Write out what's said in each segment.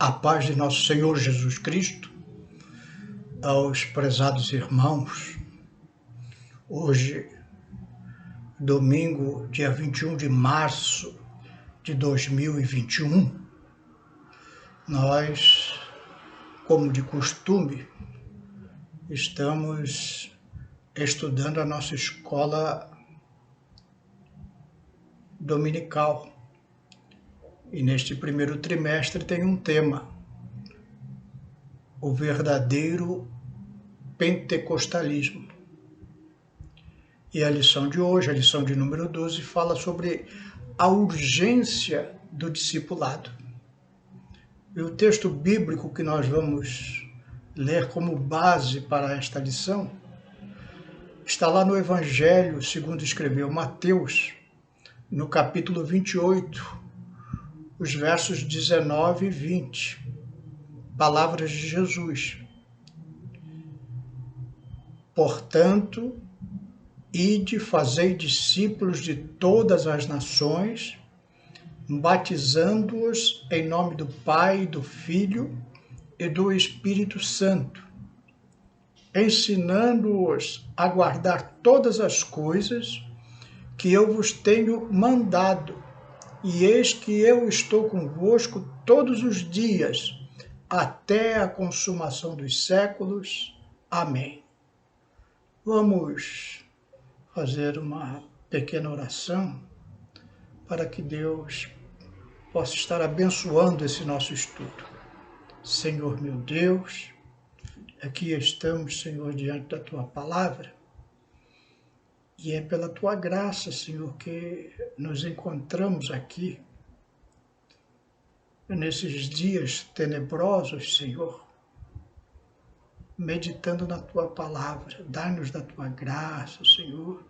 A paz de nosso Senhor Jesus Cristo, aos prezados irmãos. Hoje, domingo, dia 21 de março de 2021, nós, como de costume, estamos estudando a nossa escola dominical. E neste primeiro trimestre tem um tema: o verdadeiro pentecostalismo. E a lição de hoje, a lição de número 12, fala sobre a urgência do discipulado. E o texto bíblico que nós vamos ler como base para esta lição está lá no Evangelho segundo escreveu Mateus, no capítulo 28, os versos 19 e 20. Palavras de Jesus. Portanto, ide, fazei discípulos de todas as nações, batizando-os em nome do Pai, do Filho e do Espírito Santo, ensinando-os a guardar todas as coisas que eu vos tenho mandado. E eis que eu estou convosco todos os dias, até a consumação dos séculos. Amém. Vamos fazer uma pequena oração para que Deus possa estar abençoando esse nosso estudo. Senhor meu Deus, aqui estamos, Senhor, diante da Tua palavra, e é pela Tua graça, Senhor, que nos encontramos aqui, nesses dias tenebrosos, Senhor, meditando na Tua palavra. Dai-nos da Tua graça, Senhor.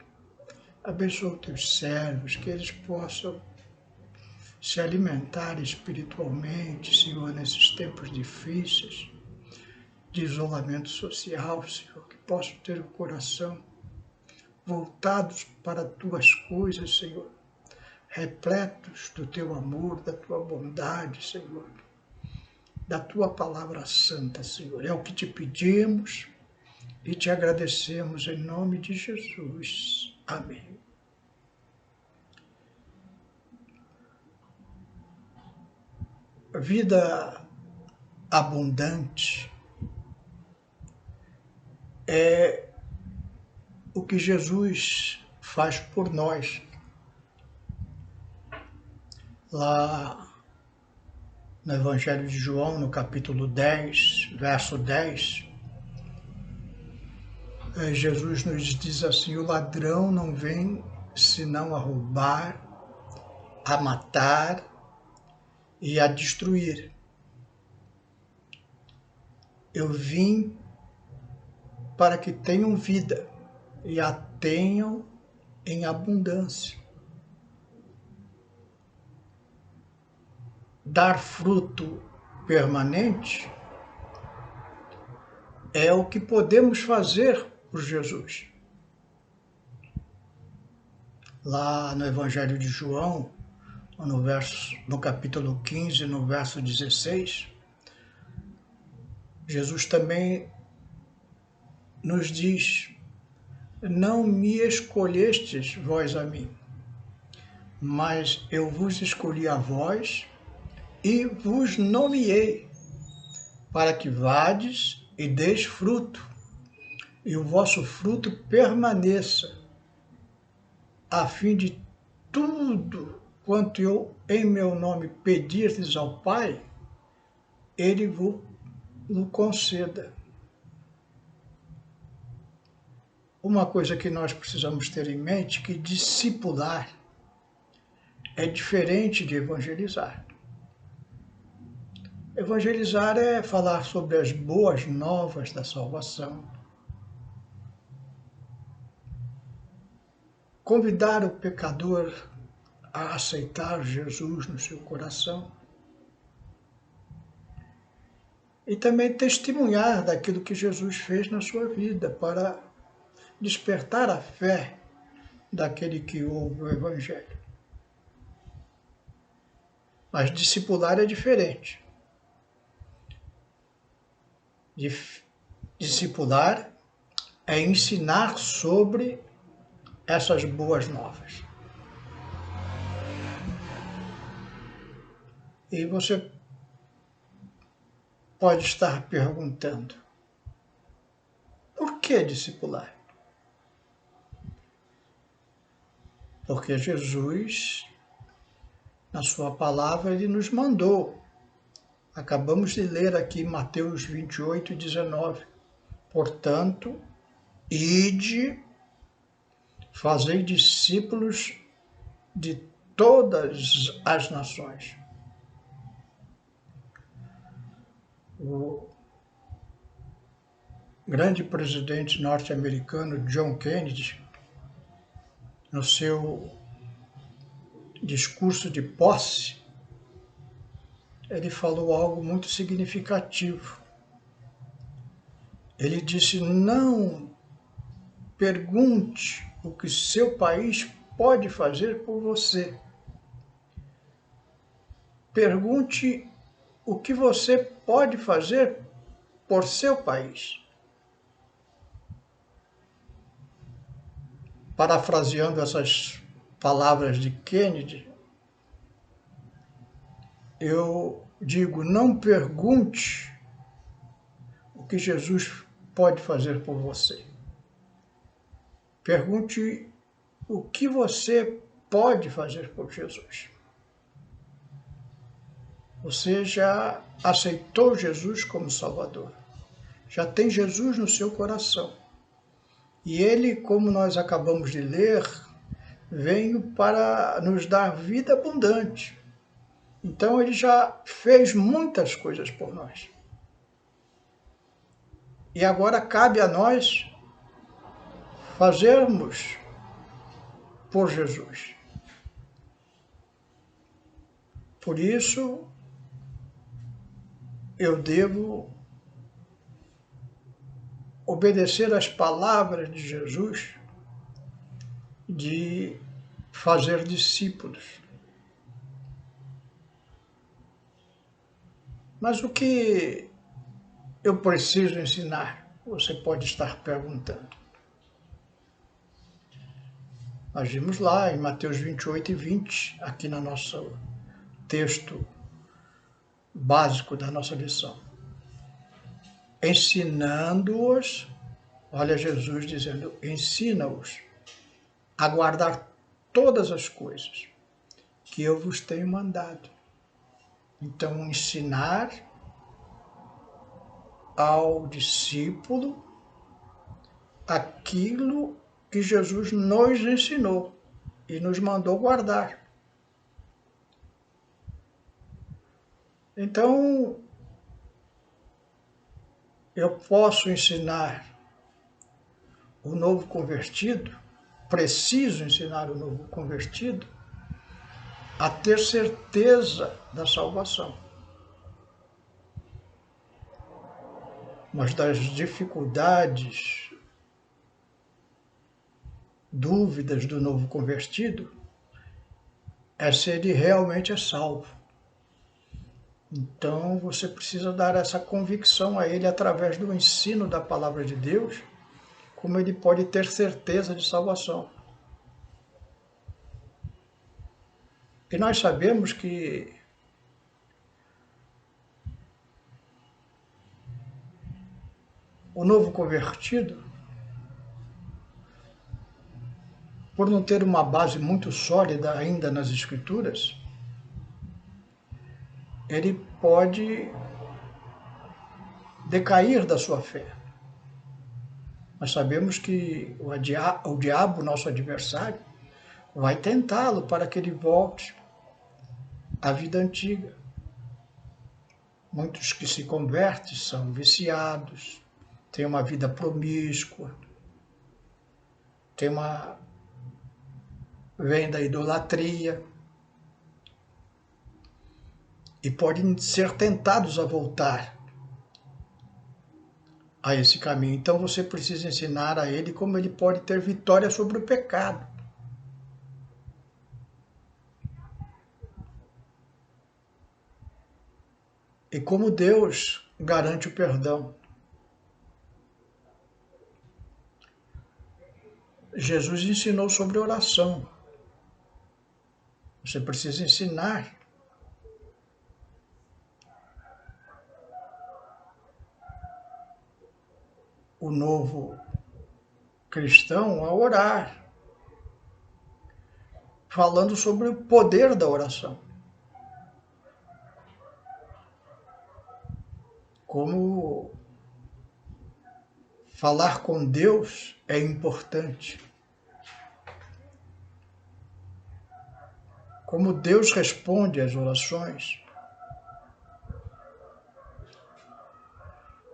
Abençoa os Teus servos, que eles possam se alimentar espiritualmente, Senhor, nesses tempos difíceis de isolamento social, Senhor, que possam ter o coração voltados para Tuas coisas, Senhor, repletos do Teu amor, da Tua bondade, Senhor, da Tua palavra santa, Senhor. É o que Te pedimos e Te agradecemos em nome de Jesus. Amém. Vida abundante é o que Jesus faz por nós. Lá no Evangelho de João, no capítulo 10, verso 10, Jesus nos diz assim: o ladrão não vem senão a roubar, a matar e a destruir. Eu vim para que tenham vida e a tenham em abundância. Dar fruto permanente é o que podemos fazer por Jesus. Lá no Evangelho de João, no capítulo 15, no verso 16, Jesus também nos diz: não me escolhestes vós a mim, mas eu vos escolhi a vós e vos nomeei, para que vades e deis fruto, e o vosso fruto permaneça, a fim de tudo quanto eu em meu nome pedirdes ao Pai, Ele vos conceda. Uma coisa que nós precisamos ter em mente, que discipular é diferente de evangelizar. Evangelizar é falar sobre as boas novas da salvação. Convidar o pecador a aceitar Jesus no seu coração. E também testemunhar daquilo que Jesus fez na sua vida, para despertar a fé daquele que ouve o Evangelho. Mas discipular é diferente. Discipular é ensinar sobre essas boas novas. E você pode estar perguntando, por que discipular? Porque Jesus, na sua palavra, ele nos mandou. Acabamos de ler aqui Mateus 28, 19. Portanto, ide, fazei discípulos de todas as nações. O grande presidente norte-americano John Kennedy, no seu discurso de posse, ele falou algo muito significativo. Ele disse: não pergunte o que seu país pode fazer por você. Pergunte o que você pode fazer por seu país. Parafraseando essas palavras de Kennedy, eu digo, não pergunte o que Jesus pode fazer por você. Pergunte o que você pode fazer por Jesus. Você já aceitou Jesus como Salvador. Já tem Jesus no seu coração. E ele, como nós acabamos de ler, veio para nos dar vida abundante. Então ele já fez muitas coisas por nós. E agora cabe a nós fazermos por Jesus. Por isso, eu devo obedecer às palavras de Jesus de fazer discípulos. Mas o que eu preciso ensinar? Você pode estar perguntando. Nós vimos lá em Mateus 28 e 20, aqui no nosso texto básico da nossa lição. Ensinando-os, olha Jesus dizendo, ensina-os a guardar todas as coisas que eu vos tenho mandado. Então, ensinar ao discípulo aquilo que Jesus nos ensinou e nos mandou guardar. Então, eu posso ensinar o novo convertido, preciso ensinar o novo convertido a ter certeza da salvação. Mas das dificuldades, dúvidas do novo convertido, é se ele realmente é salvo. Então você precisa dar essa convicção a ele através do ensino da palavra de Deus, como ele pode ter certeza de salvação. E nós sabemos que o novo convertido, por não ter uma base muito sólida ainda nas Escrituras, ele pode decair da sua fé. Nós sabemos que o diabo, nosso adversário, vai tentá-lo para que ele volte à vida antiga. Muitos que se convertem são viciados, têm uma vida promíscua, vem da idolatria e podem ser tentados a voltar a esse caminho. Então você precisa ensinar a ele como ele pode ter vitória sobre o pecado. E como Deus garante o perdão. Jesus ensinou sobre oração. Você precisa ensinar o novo cristão a orar, falando sobre o poder da oração. Como falar com Deus é importante. Como Deus responde às orações.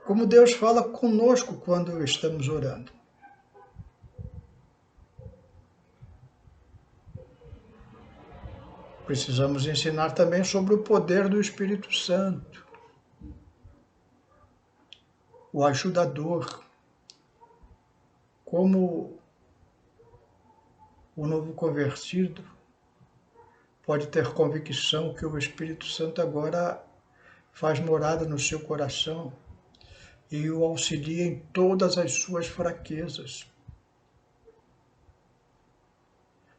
Como Deus fala conosco quando estamos orando. Precisamos ensinar também sobre o poder do Espírito Santo, o ajudador, como o novo convertido pode ter convicção que o Espírito Santo agora faz morada no seu coração e o auxilia em todas as suas fraquezas.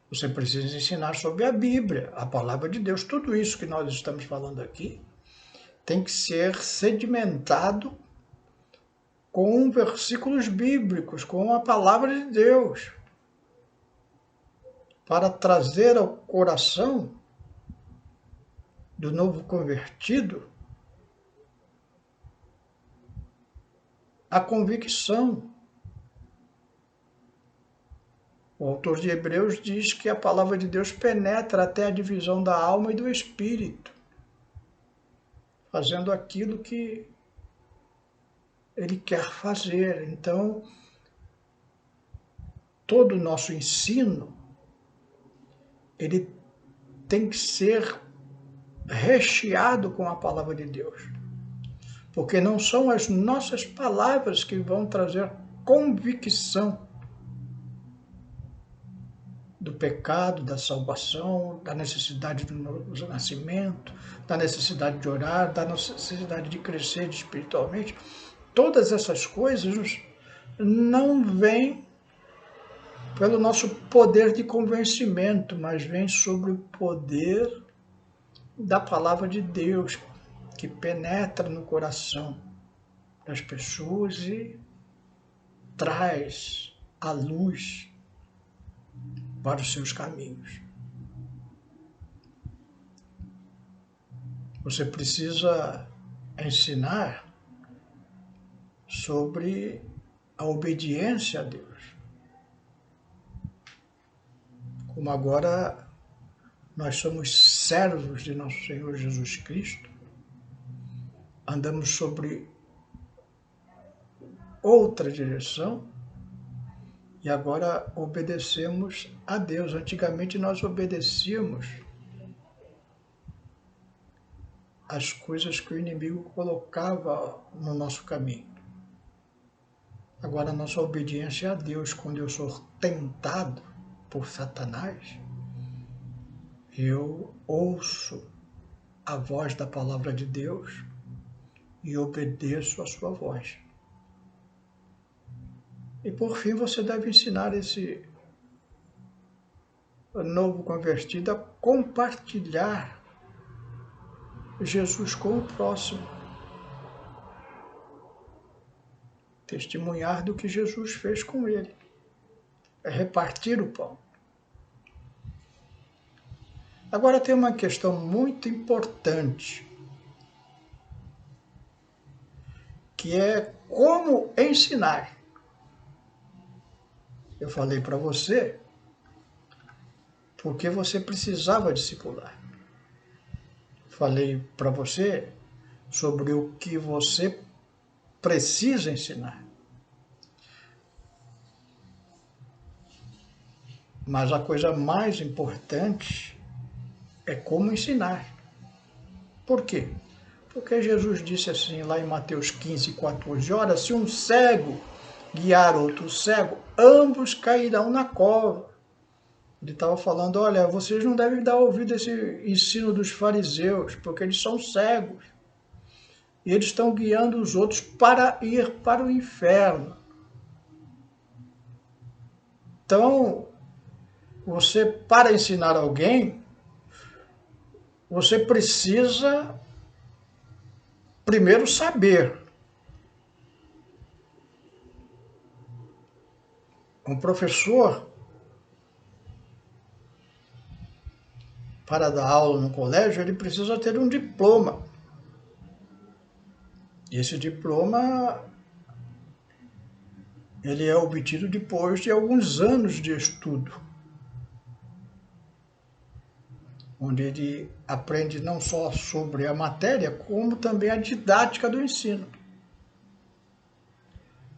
Você precisa ensinar sobre a Bíblia, a palavra de Deus. Tudo isso que nós estamos falando aqui tem que ser sedimentado com versículos bíblicos, com a palavra de Deus, para trazer ao coração do novo convertido a convicção. O autor de Hebreus diz que a palavra de Deus penetra até a divisão da alma e do espírito, fazendo aquilo que ele quer fazer. Então, todo o nosso ensino, ele tem que ser recheado com a palavra de Deus. Porque não são as nossas palavras que vão trazer convicção do pecado, da salvação, da necessidade do novo nascimento, da necessidade de orar, da necessidade de crescer espiritualmente. Todas essas coisas não vêm pelo nosso poder de convencimento, mas vêm sobre o poder da palavra de Deus, que penetra no coração das pessoas e traz a luz para os seus caminhos. Você precisa ensinar sobre a obediência a Deus. Como agora nós somos servos de nosso Senhor Jesus Cristo, andamos sobre outra direção e agora obedecemos a Deus. Antigamente nós obedecíamos as coisas que o inimigo colocava no nosso caminho. Agora a nossa obediência a Deus, quando eu sou tentado por Satanás, eu ouço a voz da palavra de Deus e obedeço a sua voz. E por fim, você deve ensinar esse novo convertido a compartilhar Jesus com o próximo. Testemunhar do que Jesus fez com ele. É repartir o pão. Agora tem uma questão muito importante, que é como ensinar. Eu falei para você porque você precisava discipular. Falei para você sobre o que você precisa ensinar. Mas a coisa mais importante é como ensinar. Por quê? Porque Jesus disse assim lá em Mateus 15:14, ora, se um cego guiar outro cego, ambos cairão na cova. Ele estava falando, olha, vocês não devem dar ouvido a esse ensino dos fariseus, porque eles são cegos. E eles estão guiando os outros para ir para o inferno. Então, você, para ensinar alguém, você precisa primeiro saber. Um professor, para dar aula no colégio, ele precisa ter um diploma. E esse diploma, ele é obtido depois de alguns anos de estudo, onde ele aprende não só sobre a matéria, como também a didática do ensino.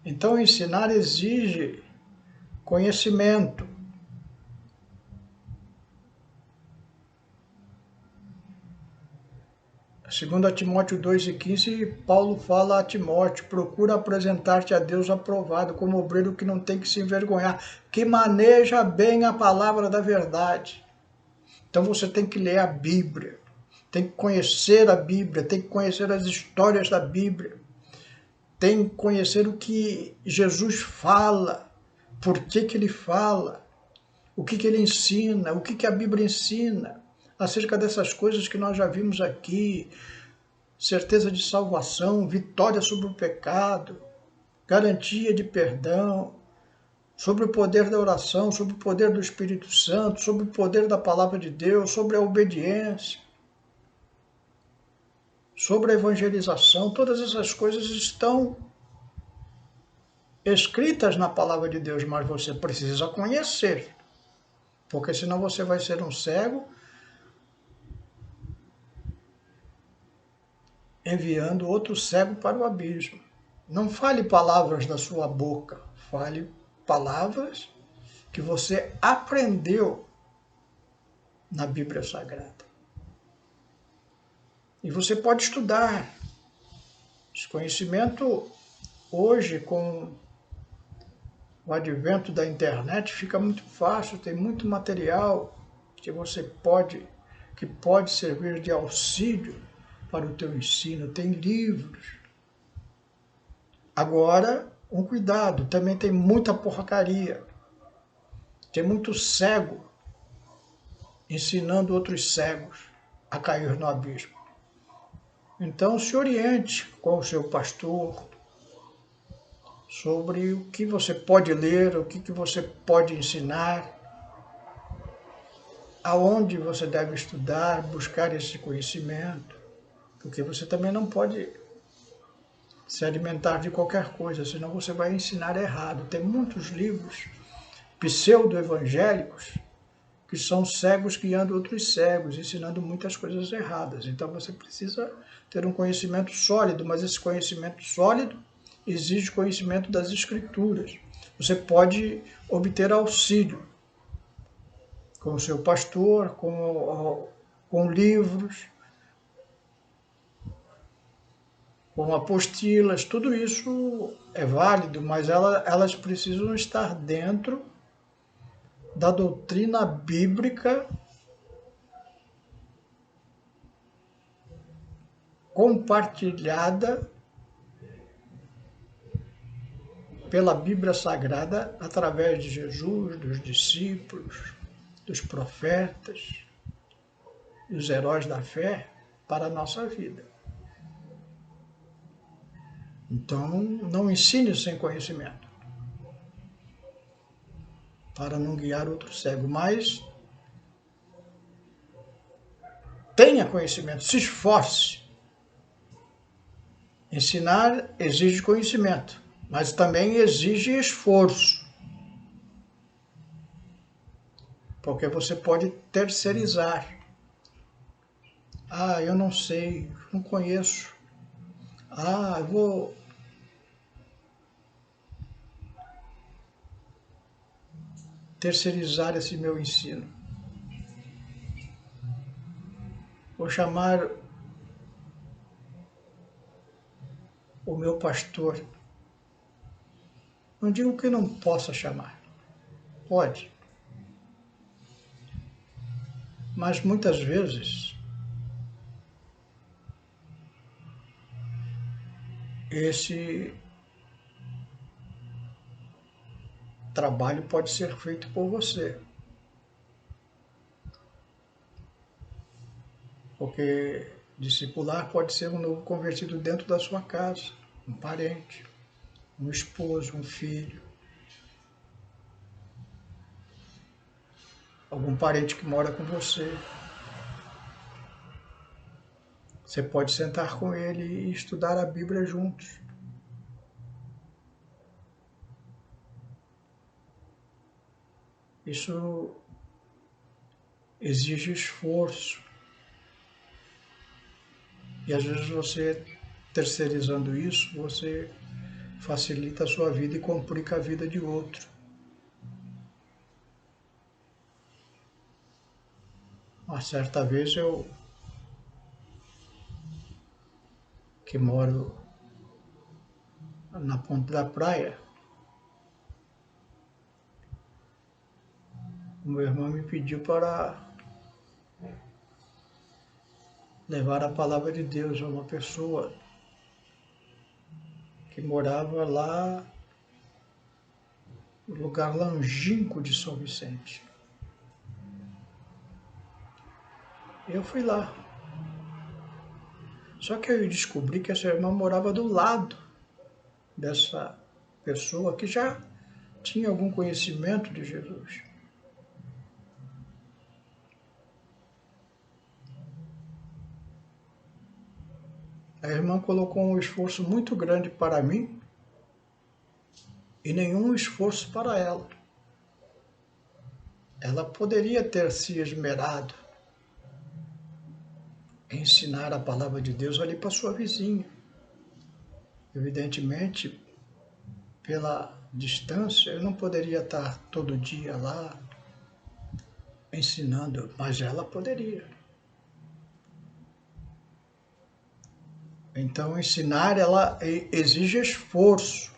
Então, ensinar exige conhecimento. Segundo a Timóteo 2,15, Paulo fala a Timóteo: procura apresentar-te a Deus aprovado, como obreiro que não tem que se envergonhar, que maneja bem a palavra da verdade. Então você tem que ler a Bíblia, tem que conhecer a Bíblia, tem que conhecer as histórias da Bíblia, tem que conhecer o que Jesus fala, por que ele fala, o que ele ensina, o que a Bíblia ensina acerca dessas coisas que nós já vimos aqui: certeza de salvação, vitória sobre o pecado, garantia de perdão, sobre o poder da oração, sobre o poder do Espírito Santo, sobre o poder da palavra de Deus, sobre a obediência, sobre a evangelização. Todas essas coisas estão escritas na palavra de Deus, mas você precisa conhecer, porque senão você vai ser um cego enviando outro cego para o abismo. Não fale palavras da sua boca, fale palavras que você aprendeu na Bíblia Sagrada. E você pode estudar. Esse conhecimento, hoje, com o advento da internet, fica muito fácil, tem muito material que pode servir de auxílio para o teu ensino, tem livros. Agora, um cuidado, também tem muita porcaria, tem muito cego ensinando outros cegos a cair no abismo. Então, se oriente com o seu pastor sobre o que você pode ler, o que você pode ensinar, aonde você deve estudar, buscar esse conhecimento, porque você também não pode se alimentar de qualquer coisa, senão você vai ensinar errado. Tem muitos livros pseudo-evangélicos que são cegos guiando outros cegos, ensinando muitas coisas erradas. Então você precisa ter um conhecimento sólido, mas esse conhecimento sólido exige conhecimento das Escrituras. Você pode obter auxílio com o seu pastor, com livros, com apostilas, tudo isso é válido, mas elas precisam estar dentro da doutrina bíblica compartilhada pela Bíblia Sagrada através de Jesus, dos discípulos, dos profetas e os heróis da fé para a nossa vida. Então, não ensine sem conhecimento, para não guiar outro cego, mas tenha conhecimento, se esforce. Ensinar exige conhecimento, mas também exige esforço, porque você pode terceirizar. Ah, eu não sei, não conheço. Ah, eu vou terceirizar esse meu ensino. Vou chamar o meu pastor. Não digo que não possa chamar. Pode. Mas muitas vezes esse trabalho pode ser feito por você. Porque discipular pode ser um novo convertido dentro da sua casa, um parente, um esposo, um filho, algum parente que mora com você. Você pode sentar com ele e estudar a Bíblia juntos. Isso exige esforço. E às vezes você, terceirizando isso, você facilita a sua vida e complica a vida de outro. Uma certa vez que moro na ponta da praia, o meu irmão me pediu para levar a palavra de Deus a uma pessoa que morava lá no lugar longínquo de São Vicente. Eu fui lá. Só que eu descobri que essa irmã morava do lado dessa pessoa que já tinha algum conhecimento de Jesus. A irmã colocou um esforço muito grande para mim e nenhum esforço para ela. Ela poderia ter se esmerado em ensinar a palavra de Deus ali para sua vizinha. Evidentemente, pela distância, eu não poderia estar todo dia lá ensinando, mas ela poderia. Então, ensinar, ela exige esforço.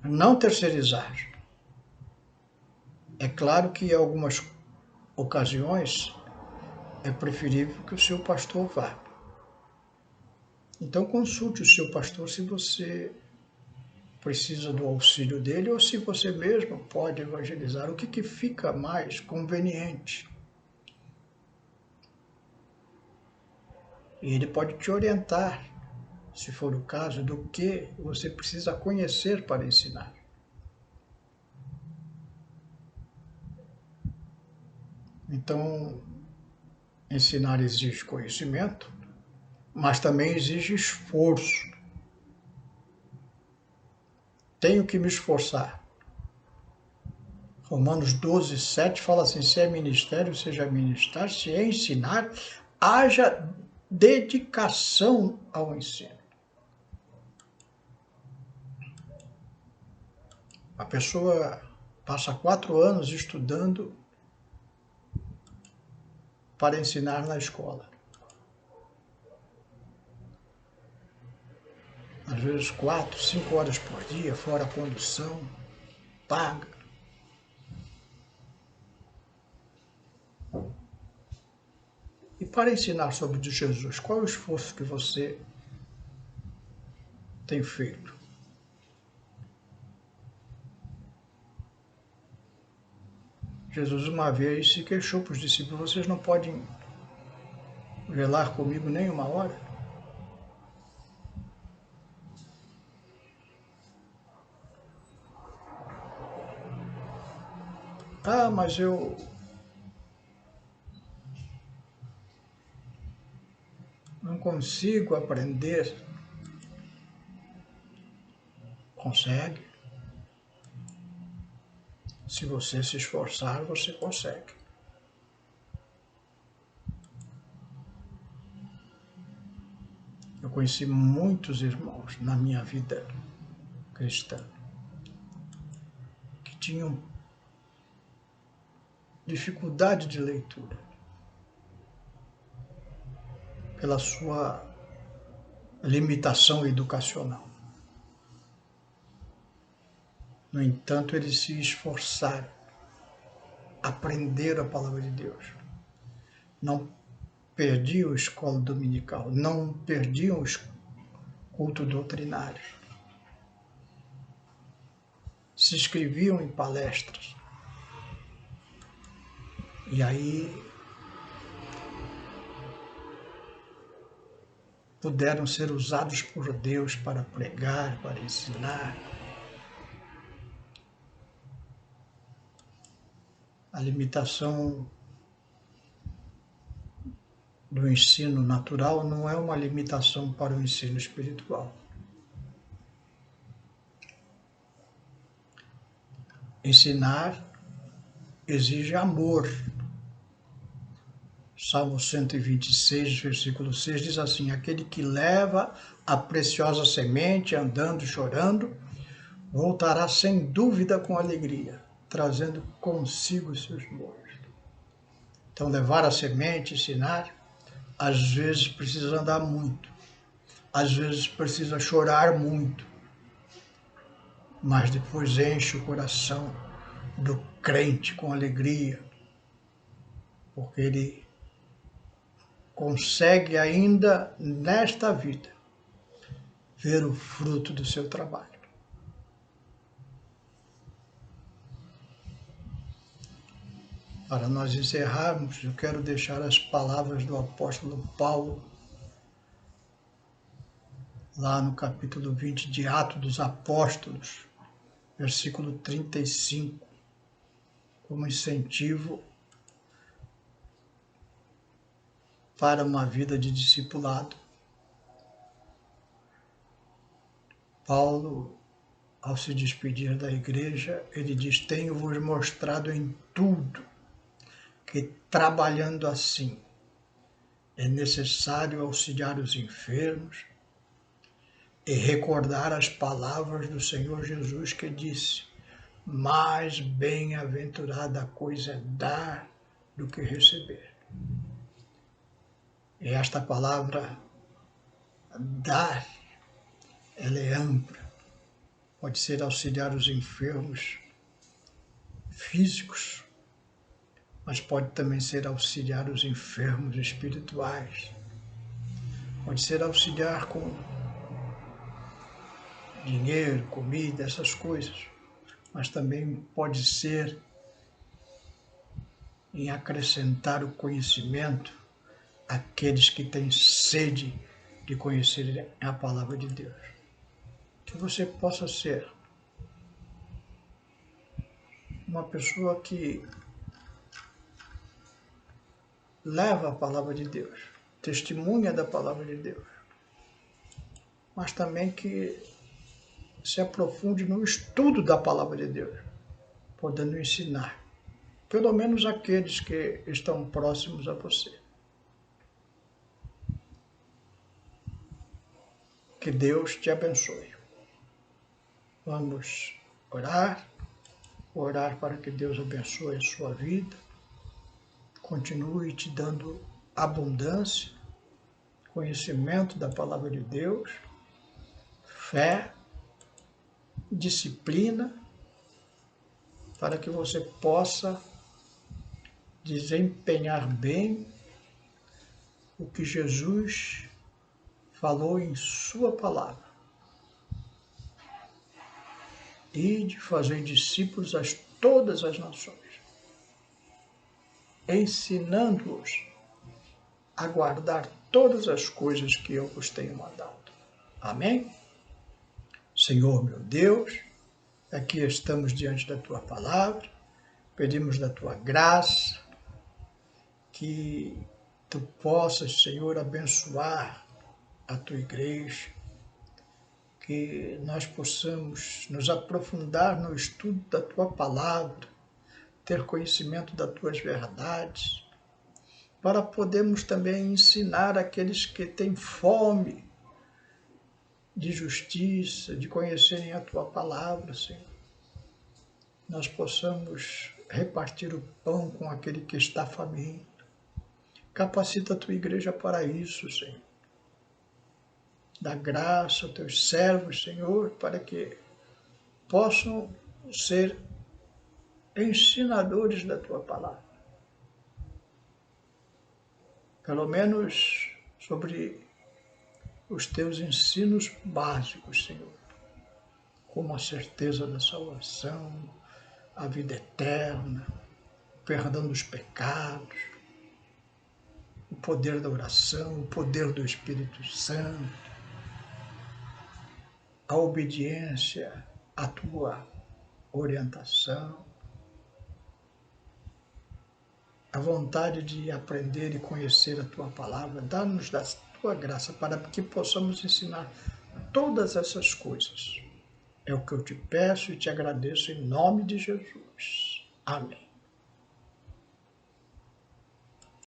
Não terceirizar. É claro que em algumas ocasiões é preferível que o seu pastor vá. Então, consulte o seu pastor se você precisa do auxílio dele ou se você mesmo pode evangelizar. O que fica mais conveniente? E ele pode te orientar, se for o caso, do que você precisa conhecer para ensinar. Então, ensinar exige conhecimento, mas também exige esforço. Tenho que me esforçar. Romanos 12, 7 fala assim: se é ministério, seja ministrar, se é ensinar, haja dedicação ao ensino. A pessoa passa 4 anos estudando para ensinar na escola. Às vezes 4, 5 horas por dia, fora a condução, paga. E para ensinar sobre Jesus, qual é o esforço que você tem feito? Jesus uma vez se queixou para os discípulos: vocês não podem velar comigo nem uma hora? Ah, mas eu não consigo aprender. Consegue. Se você se esforçar, você consegue. Eu conheci muitos irmãos na minha vida cristã que tinham dificuldade de leitura pela sua limitação educacional. No entanto, eles se esforçaram, aprenderam a palavra de Deus. Não perdiam a escola dominical, não perdiam os cultos doutrinários. se inscreviam em palestras. E aí puderam ser usados por Deus para pregar, para ensinar. A limitação do ensino natural não é uma limitação para o ensino espiritual. Ensinar exige amor. Salmo 126, versículo 6 diz assim: aquele que leva a preciosa semente andando e chorando, voltará sem dúvida com alegria, trazendo consigo seus molhos. Então, levar a semente, ensinar, às vezes precisa andar muito, às vezes precisa chorar muito, mas depois enche o coração do crente com alegria, porque ele consegue ainda nesta vida ver o fruto do seu trabalho. Para nós encerrarmos, eu quero deixar as palavras do apóstolo Paulo, lá no capítulo 20 de Atos dos Apóstolos, versículo 35, como incentivo para uma vida de discipulado. Paulo, ao se despedir da igreja, ele diz: tenho-vos mostrado em tudo que, trabalhando assim, é necessário auxiliar os enfermos e recordar as palavras do Senhor Jesus, que disse: mais bem-aventurada coisa é dar do que receber. E esta palavra, dar, ela é ampla. Pode ser auxiliar os enfermos físicos, mas pode também ser auxiliar os enfermos espirituais. Pode ser auxiliar com dinheiro, comida, essas coisas, mas também pode ser em acrescentar o conhecimento àqueles que têm sede de conhecer a palavra de Deus. Que você possa ser uma pessoa que leva a palavra de Deus, testemunha da palavra de Deus, mas também que se aprofunde no estudo da palavra de Deus, podendo ensinar, pelo menos aqueles que estão próximos a você. Que Deus te abençoe. Vamos orar para que Deus abençoe a sua vida, continue te dando abundância, conhecimento da palavra de Deus, fé, disciplina, para que você possa desempenhar bem o que Jesus falou em sua palavra, e de fazer discípulos a todas as nações, ensinando-os a guardar todas as coisas que eu vos tenho mandado. Amém? Senhor meu Deus, aqui estamos diante da Tua palavra, pedimos da Tua graça, que Tu possas, Senhor, abençoar a Tua igreja, que nós possamos nos aprofundar no estudo da Tua palavra, ter conhecimento das Tuas verdades, para podermos também ensinar aqueles que têm fome de justiça, de conhecerem a Tua palavra, Senhor. Nós possamos repartir o pão com aquele que está faminto. Capacita a Tua igreja para isso, Senhor. Dá graça aos Teus servos, Senhor, para que possam ser ensinadores da Tua palavra. Pelo menos sobre os Teus ensinos básicos, Senhor. como a certeza da salvação, a vida eterna, o perdão dos pecados, o poder da oração, o poder do Espírito Santo, a obediência à tua orientação, a vontade de aprender e conhecer a tua palavra. Dá-nos da tua graça para que possamos ensinar todas essas coisas. É o que eu te peço e te agradeço em nome de Jesus. Amém.